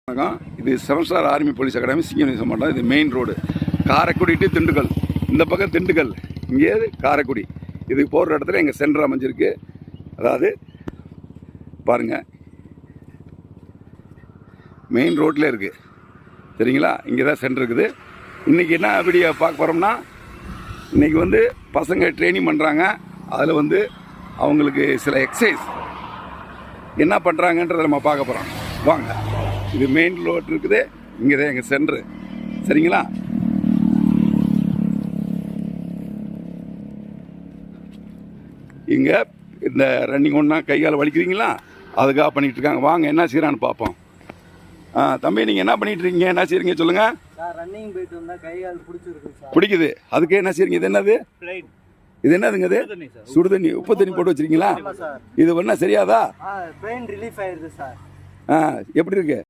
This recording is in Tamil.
வணக்கம். இது 7 ஸ்டார் ஆர்மி போலீஸ் அகாடமி சிங்கம் மாவட்டம். இது main road Karaikudi to Dindigul. இந்த பக்கம் திண்டுக்கல், இங்கே காரைக்குடி. இதுக்கு போகிற இடத்துல எங்கள் சென்டர் அமைஞ்சிருக்கு. அதாவது பாருங்கள், மெயின் ரோட்டில் இருக்குது, சரிங்களா? இங்கே தான் சென்டர் இருக்குது. இன்றைக்கி என்ன வீடியோ பார்க்க போகிறோம்னா, இன்றைக்கி வந்து பசங்க ட்ரைனிங் பண்ணுறாங்க. அதில் வந்து அவங்களுக்கு சில எக்ஸசைஸ் என்ன பண்ணுறாங்கன்றதை நம்ம பார்க்க போகிறோம். வாங்க. இது மெயின் ரோட் இருக்குது, இங்கே தான் எங்கள் சென்டரு, சரிங்களா? இங்கே இந்த ரன்னிங் ஒன்றா கையால் வலிக்கிறீங்களா, அதுக்காக பண்ணிகிட்டு இருக்காங்க. வாங்க என்ன செய்கிறான்னு பார்ப்போம். தம்பி, நீங்கள் என்ன பண்ணிகிட்டு இருக்கீங்க, என்ன செய்கிறீங்க சொல்லுங்கள். ரன்னிங் போயிட்டு வந்தால் கையால் பிடிக்குது, அதுக்கு என்ன செய்றீங்க? இது என்னது? இது என்னதுங்க? இது சுடுதண்ணி, உப்பு தண்ணி போட்டு வச்சிருக்கீங்களா? இது ஒன்றா சரியாதா? பெயின் ரிலீஃப் ஆயிடுது சார். எப்படி இருக்கு?